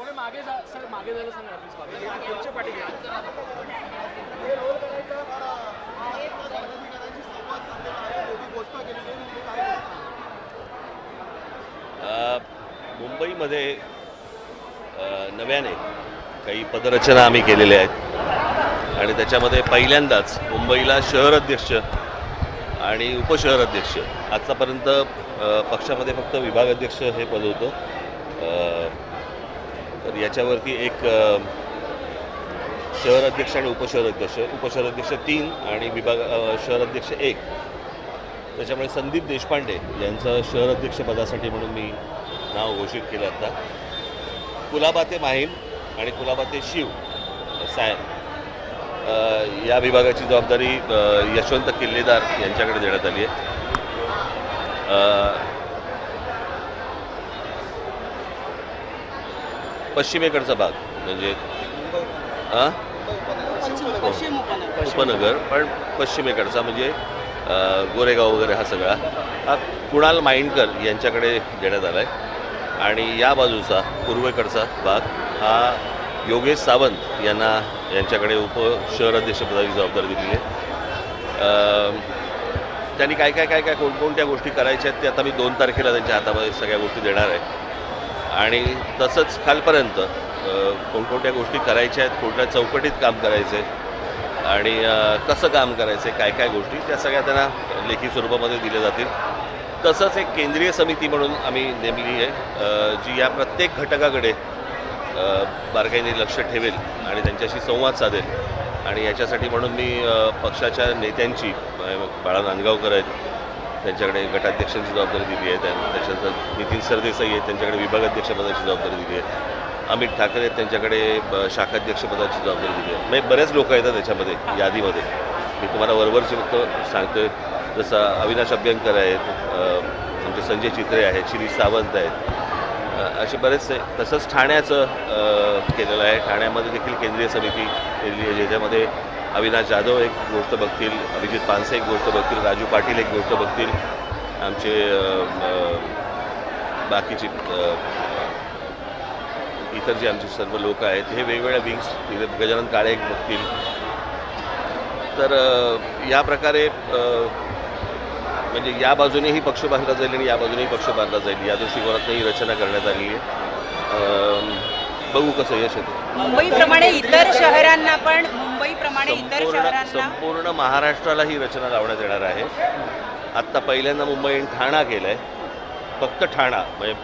Sir मागे जायला सांगा पुढच्या पाठी घ्या. मुंबईमध्ये नव्याने काही पदरचना आम्ही केलेल्या आहेत आणि त्याच्यामध्ये पहिल्यांदाच मुंबईला शहर अध्यक्ष आणि उपशहर अध्यक्ष, आत्तापर्यंत पक्षामध्ये फक्त विभाग अध्यक्ष हे पद होतं. तर याच्यावरती एक शहर अध्यक्ष आणि उपशहर अध्यक्ष 3 आणि शहर अध्यक्ष 1. त्याच्यामुळे संदीप देशपांडे यांचं शहर अध्यक्षपदासाठी म्हणून मी नाव घोषित केलं. आता कुलाबा ते माहीम आणि कुलाबा ते शिव सायन या विभागाची जबाबदारी यशवंत किल्लेदार यांच्याकडे देण्यात आली आहे. पश्चिमेकडचा भाग म्हणजे उपनगर, पण पश्चिमेकडचा म्हणजे गोरेगाव वगैरे हा सगळा हा कुणाल माइंडकर यांच्याकडे देण्यात आला आहे. आणि या बाजूचा पूर्वेकडचा भाग हा योगेश सावंत यांच्याकडे उपशहर अध्यक्षपदाची जबाबदारी दिली आहे. त्यांनी काय कोणकोणत्या गोष्टी करायच्या आहेत ते आता मी 2 तारखेला त्यांच्या हातामध्ये सगळ्या गोष्टी देणार आहे. आणि तसंच खालपर्यंत कोणकोणत्या गोष्टी करायच्या आहेत, कोणत्या चौकटीत काम करायचं आहे आणि कसं काम करायचं आहे, काय गोष्टी त्या सगळ्या त्यांना लेखी स्वरूपामध्ये दिल्या जातील. तसंच एक केंद्रीय समिती म्हणून आम्ही नेमली आहे जी या प्रत्येक घटकाकडे बारकाईने लक्ष ठेवेल आणि त्यांच्याशी संवाद साधेल. आणि याच्यासाठी म्हणून मी पक्षाच्या नेत्यांची, बाळा नांदगावकर आहेत त्यांच्याकडे गटाध्यक्षांची जबाबदारी दिली आहे. त्याच्यानंतर नितीन सरदेसाई आहेत त्यांच्याकडे विभागाध्यक्षपदाची जबाबदारी दिली आहे. अमित ठाकरे आहेत त्यांच्याकडे शाखाध्यक्षपदाची जबाबदारी दिली आहे. म्हणजे बरेच लोक येतात त्याच्यामध्ये यादीमध्ये. मी तुम्हाला वरवरचे फक्त सांगतोय, जसं अविनाश अभ्यंकर आहेत, आमचे संजय चित्रे आहेत, शिरीष सावंत आहेत, असे बरेचसे. तसंच ठाण्याचं केलेलं आहे. ठाण्यामध्ये देखील केंद्रीय समिती केलेली आहे ज्याच्यामध्ये अविनाश जाधव एक गोष्ट बघतील, अभिजित पानसे एक गोष्ट बघतील, राजू पाटील एक गोष्ट बघतील, आमचे बाकीचे इतर जे आमचे सर्व लोक आहेत हे वेगवेगळ्या विंग्स, गजानन काळे एक बघतील. तर या प्रकारे म्हणजे या बाजूनेही पक्ष बांधला जाईल आणि या बाजूनेही पक्ष बांधला जाईल या दृष्टिकोनातून ही रचना करण्यात आली आहे. बघू कसं यश येतं. मुंबईप्रमाणे इतर शहरांना संपूर्ण महाराष्ट्राला ही रचना लावण्यात येणार आहे. आत्ता पहिल्यांदा मुंबईने ठाणा केलं आहे, फक्त ठाणा म्हणजे